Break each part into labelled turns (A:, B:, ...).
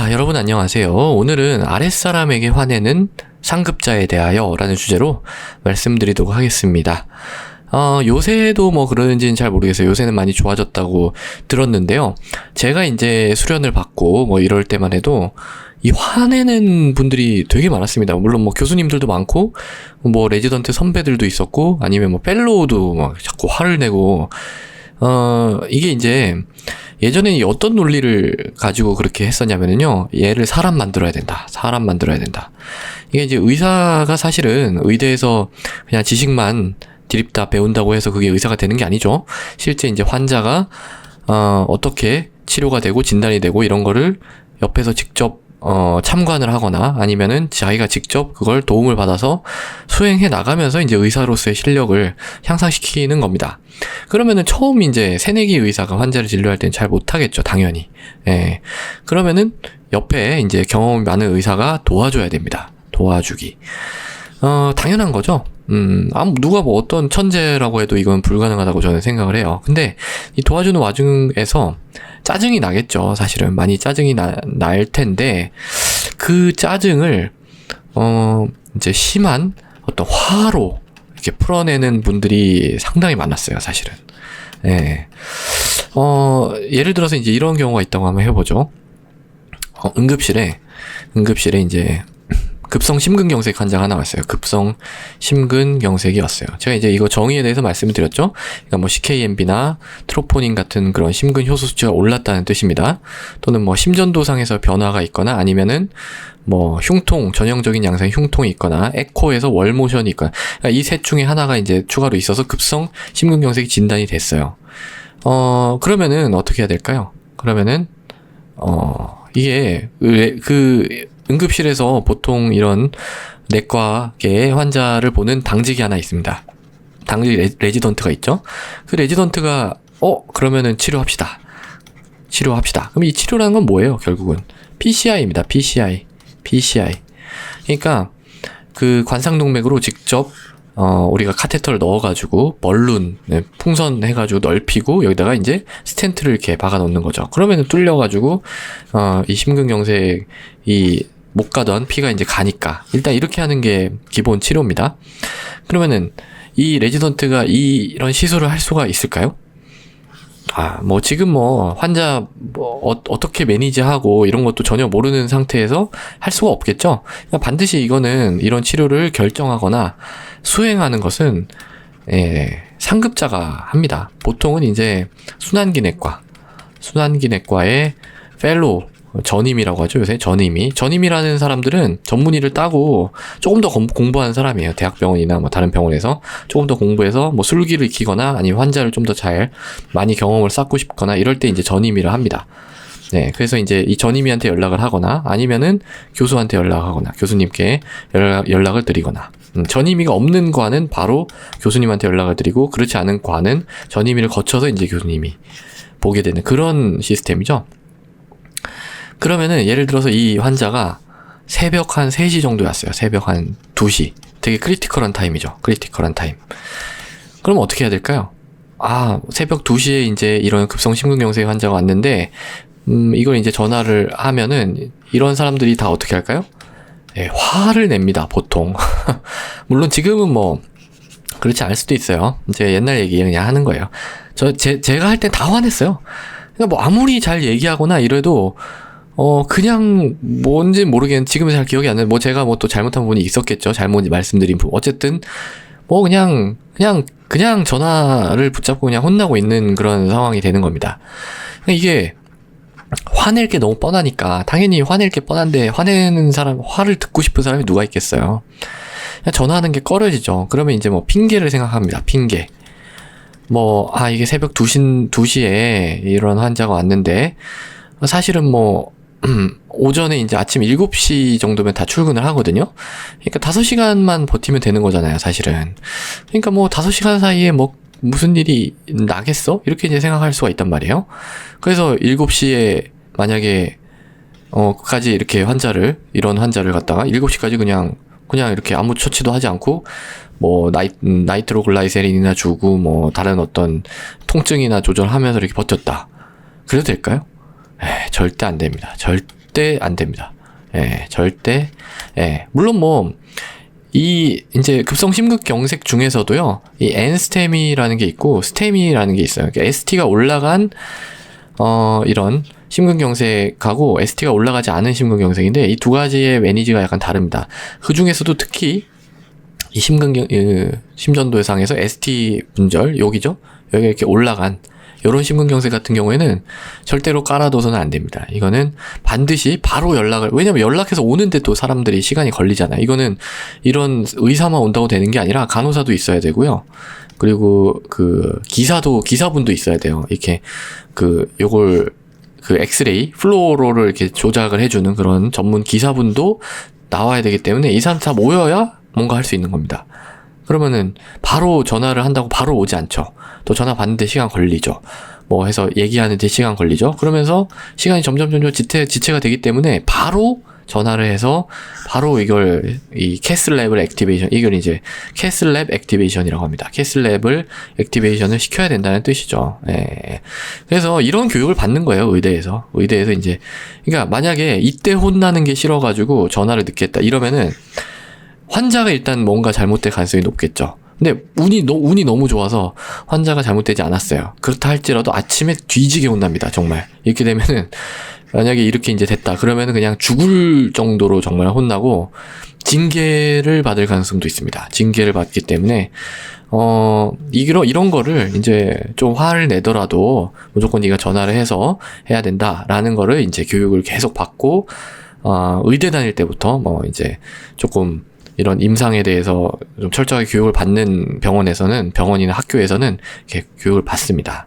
A: 자, 여러분 안녕하세요. 오늘은 아랫사람에게 화내는 상급자에 대하여 라는 주제로 말씀드리도록 하겠습니다. 요새도 뭐 그러는지는 잘 모르겠어요. 요새는 많이 좋아졌다고 들었는데요. 제가 이제 수련을 받고 뭐 이럴 때만 해도 이 화내는 분들이 되게 많았습니다. 물론 뭐 교수님들도 많고, 뭐 레지던트 선배들도 있었고, 아니면 뭐 펠로우도 막 자꾸 화를 내고, 이게 이제 예전에 어떤 논리를 가지고 그렇게 했었냐면요. 얘를 사람 만들어야 된다. 사람 만들어야 된다. 이게 이제 의사가 사실은 의대에서 그냥 지식만 드립다 배운다고 해서 그게 의사가 되는 게 아니죠. 실제 이제 환자가 어떻게 치료가 되고 진단이 되고 이런 거를 옆에서 직접 참관을 하거나 아니면은 자기가 직접 그걸 도움을 받아서 수행해 나가면서 이제 의사로서의 실력을 향상시키는 겁니다. 그러면은 처음 이제 새내기 의사가 환자를 진료할 때는 잘 못하겠죠, 당연히. 예. 그러면은 옆에 이제 경험이 많은 의사가 도와줘야 됩니다. 도와주기. 당연한 거죠. 누가 뭐 어떤 천재라고 해도 이건 불가능하다고 저는 생각을 해요. 근데 이 도와주는 와중에서 짜증이 나겠죠. 사실은 많이 짜증이 날 텐데 그 짜증을 이제 심한 어떤 화로 이렇게 풀어내는 분들이 상당히 많았어요, 사실은. 예. 예를 들어서 이제 이런 경우가 있다고 한번 해보죠. 응급실에 이제 급성 심근경색 환자가 하나 왔어요. 급성 심근경색이 왔어요. 제가 이제 이거 정의에 대해서 말씀을 드렸죠. 그러니까 뭐 CKMB나 트로포닌 같은 그런 심근 효소 수치가 올랐다는 뜻입니다. 또는 뭐 심전도상에서 변화가 있거나 아니면은 뭐 흉통, 전형적인 양상의 흉통이 있거나 에코에서 월모션이 있거나 그러니까 이 셋 중에 하나가 이제 추가로 있어서 급성 심근경색이 진단이 됐어요. 그러면은 어떻게 해야 될까요? 그러면은 이게 응급실에서 보통 이런 내과계 환자를 보는 당직이 하나 있습니다. 당직 레지던트가 있죠. 그 레지던트가 그러면은 치료합시다. 그럼 이 치료라는 건 뭐예요? 결국은 PCI입니다. PCI. 그러니까 그 관상동맥으로 직접 우리가 카테터를 넣어가지고 벌룬 풍선해가지고 넓히고 여기다가 이제 스텐트를 이렇게 박아 놓는 거죠. 그러면은 뚫려가지고 이 심근경색이 못 가던 피가 이제 가니까 일단 이렇게 하는 게 기본 치료입니다. 그러면은 이 레지던트가 이런 시술을 할 수가 있을까요? 뭐 지금 뭐 환자 뭐 어떻게 매니지하고 이런 것도 전혀 모르는 상태에서 할 수가 없겠죠. 그러니까 반드시 이거는 이런 치료를 결정하거나 수행하는 것은 상급자가 합니다. 보통은 이제 순환기내과의 펠로우 전임이라고 하죠. 요새 전임이라는 사람들은 전문의를 따고 조금 더 공부한 사람이에요. 대학병원이나 뭐 다른 병원에서 조금 더 공부해서 뭐 술기를 익히거나 아니면 환자를 좀 더 잘 많이 경험을 쌓고 싶거나 이럴 때 이제 전임의를 합니다. 네, 그래서 이제 이 전임의한테 연락을 하거나 아니면은 교수한테 연락하거나 교수님께 연락을 드리거나 전임의가 없는 과는 바로 교수님한테 연락을 드리고 그렇지 않은 과는 전임의를 거쳐서 이제 교수님이 보게 되는 그런 시스템이죠. 그러면은 예를 들어서 이 환자가 새벽 한 3시 정도에 왔어요. 새벽 한 2시. 되게 크리티컬한 타임이죠. 크리티컬한 타임. 그럼 어떻게 해야 될까요? 새벽 2시에 이제 이런 급성 심근경색 환자가 왔는데 이걸 이제 전화를 하면은 이런 사람들이 다 어떻게 할까요? 화를 냅니다. 보통. 물론 지금은 뭐 그렇지 않을 수도 있어요. 이제 옛날 얘기 그냥 하는 거예요. 제가 할 땐 다 화냈어요. 그러니까 뭐 아무리 잘 얘기하거나 이래도 그냥 뭔지 모르겠는 지금은 잘 기억이 안 나요. 뭐 제가 뭐 또 잘못한 부분이 있었겠죠. 잘못 말씀드린 부분. 어쨌든 뭐 그냥 전화를 붙잡고 그냥 혼나고 있는 그런 상황이 되는 겁니다. 이게 화낼 게 너무 뻔하니까 당연히 화낼 게 뻔한데 화내는 사람, 화를 듣고 싶은 사람이 누가 있겠어요. 그냥 전화하는 게 꺼려지죠. 그러면 이제 뭐 핑계를 생각합니다. 핑계. 이게 새벽 2시에 이런 환자가 왔는데 사실은 뭐 오전에 이제 아침 7시 정도면 다 출근을 하거든요. 그러니까 5시간만 버티면 되는 거잖아요, 사실은. 그러니까 뭐 5시간 사이에 뭐 무슨 일이 나겠어? 이렇게 이제 생각할 수가 있단 말이에요. 그래서 7시에 만약에 까지 이렇게 이런 환자를 갖다가 7시까지 그냥 이렇게 아무 처치도 하지 않고 뭐 나이트로글라이세린이나 주고 뭐 다른 어떤 통증이나 조절하면서 이렇게 버텼다. 그래도 될까요? 절대 안 됩니다. 절대 안 됩니다. 예, 절대. 예, 물론 뭐 이 이제 급성 심근경색 중에서도요, 이 N스템이라는 게 있고 스템이라는 게 있어요. 그러니까 ST가 올라간 이런 심근경색하고 ST가 올라가지 않은 심근경색인데 이 두 가지의 매니지가 약간 다릅니다. 그 중에서도 특히 이 심전도상에서 ST 분절 여기죠. 여기 이렇게 올라간 이런 심근경색 같은 경우에는 절대로 깔아둬서는 안 됩니다. 이거는 반드시 바로 왜냐면 연락해서 오는데 또 사람들이 시간이 걸리잖아요. 이거는 이런 의사만 온다고 되는 게 아니라 간호사도 있어야 되고요. 그리고 기사분도 있어야 돼요. 이렇게 요걸 엑스레이, 플로로를 이렇게 조작을 해주는 그런 전문 기사분도 나와야 되기 때문에 이 사람 다 모여야 뭔가 할 수 있는 겁니다. 그러면은 바로 전화를 한다고 바로 오지 않죠. 또 전화 받는데 시간 걸리죠. 뭐 해서 얘기하는데 시간 걸리죠. 그러면서 시간이 점점 지체가 되기 때문에 바로 전화를 해서 바로 이 캐슬랩을 액티베이션, 이걸 이제 캐슬랩 액티베이션이라고 합니다. 캐슬랩을 액티베이션을 시켜야 된다는 뜻이죠. 예. 그래서 이런 교육을 받는 거예요, 의대에서 이제, 그러니까 만약에 이때 혼나는 게 싫어가지고 전화를 늦게 했다 이러면은 환자가 일단 뭔가 잘못될 가능성이 높겠죠. 근데 운이 너무 좋아서 환자가 잘못되지 않았어요. 그렇다 할지라도 아침에 뒤지게 혼납니다. 정말. 이렇게 되면은 만약에 이렇게 이제 됐다. 그러면은 그냥 죽을 정도로 정말 혼나고 징계를 받을 가능성도 있습니다. 징계를 받기 때문에 이런 거를 이제 좀 화를 내더라도 무조건 네가 전화를 해서 해야 된다라는 거를 이제 교육을 계속 받고 의대 다닐 때부터 뭐 이제 조금 이런 임상에 대해서 좀 철저하게 교육을 받는 병원이나 학교에서는 이렇게 교육을 받습니다.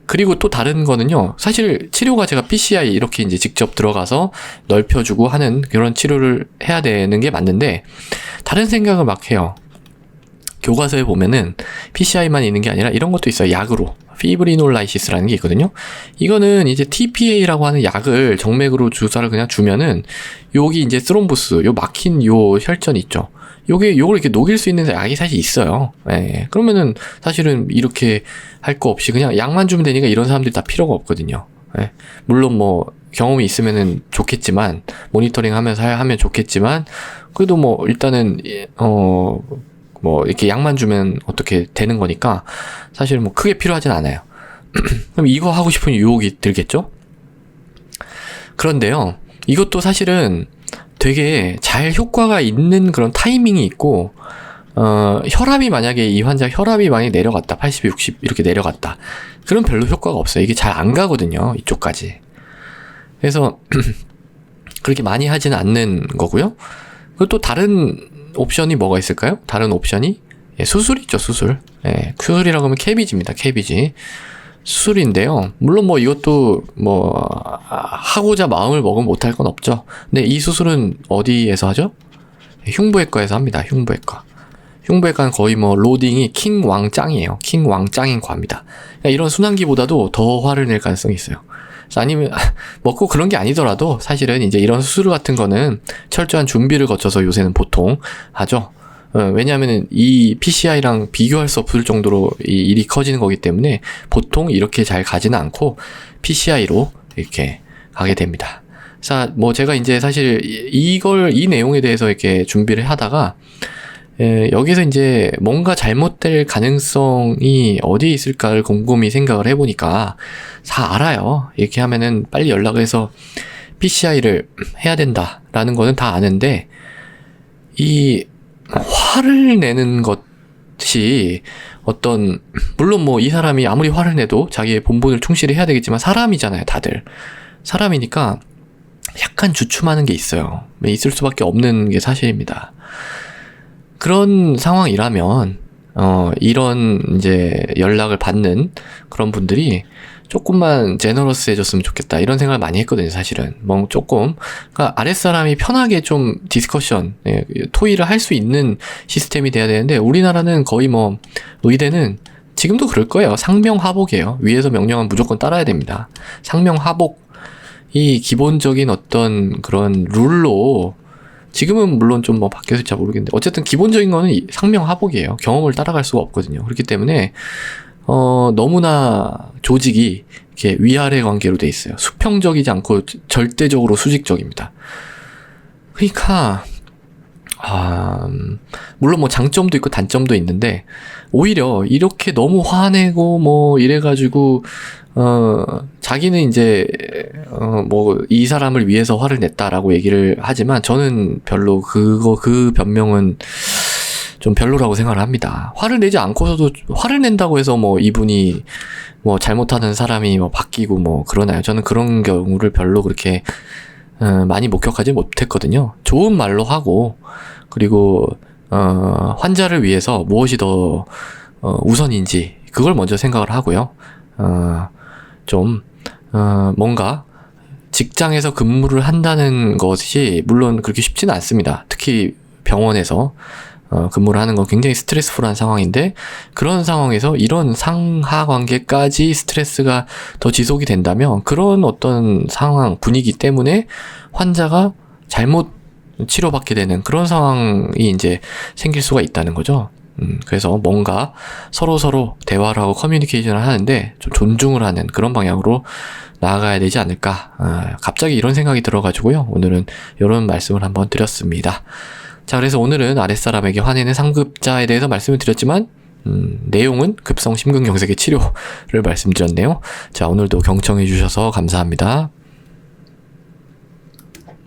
A: 그리고 또 다른 거는요, 사실 치료가 제가 PCI 이렇게 이제 직접 들어가서 넓혀주고 하는 그런 치료를 해야 되는 게 맞는데, 다른 생각을 막 해요. 교과서에 보면은 PCI만 있는 게 아니라 이런 것도 있어요. 약으로. 피브리놀라이시스라는 게 있거든요. 이거는 이제 TPA라고 하는 약을 정맥으로 주사를 그냥 주면은 여기 이제 스롬보스, 막힌 혈전 있죠. 요걸 이렇게 녹일 수 있는 약이 사실 있어요. 예. 그러면은 사실은 이렇게 할 거 없이 그냥 약만 주면 되니까 이런 사람들이 다 필요가 없거든요. 예. 물론 뭐 경험이 있으면은 좋겠지만, 모니터링 하면서 하면 좋겠지만, 그래도 뭐 일단은 뭐 이렇게 약만 주면 어떻게 되는 거니까 사실 뭐 크게 필요하진 않아요. 그럼 이거 하고 싶은 유혹이 들겠죠? 그런데요, 이것도 사실은 되게 잘 효과가 있는 그런 타이밍이 있고, 혈압이 만약에 이 환자 혈압이 많이 내려갔다, 80, 60 이렇게 내려갔다, 그럼 별로 효과가 없어요. 이게 잘 안 가거든요, 이쪽까지. 그래서 그렇게 많이 하지는 않는 거고요. 그리고 또 다른 옵션이 뭐가 있을까요? 다른 옵션이 수술이죠, 수술. 수술이라고 하면 캐비지입니다, 캐비지. 수술인데요. 물론 뭐 이것도 뭐 하고자 마음을 먹으면 못할 건 없죠. 근데 이 수술은 어디에서 하죠? 흉부외과에서 합니다. 흉부외과는 거의 뭐 로딩이 킹 왕짱이에요. 킹 왕짱인 과입니다. 그러니까 이런 순환기보다도 더 화를 낼 가능성이 있어요. 아니면 뭐 꼭 그런 게 아니더라도 사실은 이제 이런 수술 같은 거는 철저한 준비를 거쳐서 요새는 보통 하죠. 왜냐하면 이 PCI랑 비교할 수 없을 정도로 이 일이 커지는 거기 때문에 보통 이렇게 잘 가지는 않고 PCI로 이렇게 가게 됩니다. 자, 뭐 제가 이제 사실 이 내용에 대해서 이렇게 준비를 하다가 여기서 이제 뭔가 잘못될 가능성이 어디에 있을까를 곰곰이 생각을 해보니까 다 알아요. 이렇게 하면은 빨리 연락을 해서 PCI를 해야 된다라는 거는 다 아는데, 이 화를 내는 것이 물론 뭐 이 사람이 아무리 화를 내도 자기의 본분을 충실히 해야 되겠지만 사람이잖아요, 다들. 사람이니까 약간 주춤하는 게 있어요. 있을 수밖에 없는 게 사실입니다. 그런 상황이라면 이런 이제 연락을 받는 그런 분들이 조금만 제너러스해졌으면 좋겠다, 이런 생각을 많이 했거든요, 사실은. 뭐 조금, 그러니까 아랫사람이 편하게 좀 디스커션, 토의를 할 수 있는 시스템이 돼야 되는데, 우리나라는 거의 뭐 의대는 지금도 그럴 거예요. 상명하복이에요. 위에서 명령하면 무조건 따라야 됩니다. 상명하복이 기본적인 어떤 그런 룰로, 지금은 물론 좀 뭐 바뀌었을지 모르겠는데 어쨌든 기본적인 거는 상명하복이에요. 경험을 따라갈 수가 없거든요. 그렇기 때문에 너무나 조직이 이렇게 위아래 관계로 돼 있어요. 수평적이지 않고 절대적으로 수직적입니다. 그러니까 물론 뭐 장점도 있고 단점도 있는데, 오히려 이렇게 너무 화내고 뭐 이래가지고, 자기는 이제, 이 사람을 위해서 화를 냈다라고 얘기를 하지만, 저는 별로 그 변명은 좀 별로라고 생각을 합니다. 화를 내지 않고서도 화를 낸다고 해서 뭐 이분이 뭐 잘못하는 사람이 뭐 바뀌고 뭐 그러나요? 저는 그런 경우를 별로 그렇게 많이 목격하지 못했거든요. 좋은 말로 하고, 그리고 환자를 위해서 무엇이 더 우선인지 그걸 먼저 생각을 하고요. 뭔가 직장에서 근무를 한다는 것이 물론 그렇게 쉽지는 않습니다. 특히 병원에서 근무를 하는 건 굉장히 스트레스풀한 상황인데, 그런 상황에서 이런 상하 관계까지 스트레스가 더 지속이 된다면, 그런 어떤 상황, 분위기 때문에 환자가 잘못 치료받게 되는 그런 상황이 이제 생길 수가 있다는 거죠. 그래서 뭔가 서로 대화를 하고 커뮤니케이션을 하는데 좀 존중을 하는 그런 방향으로 나아가야 되지 않을까. 갑자기 이런 생각이 들어가지고요. 오늘은 이런 말씀을 한번 드렸습니다. 자, 그래서 오늘은 아랫사람에게 화내는 상급자에 대해서 말씀을 드렸지만, 내용은 급성 심근경색의 치료를 말씀드렸네요. 자, 오늘도 경청해 주셔서 감사합니다.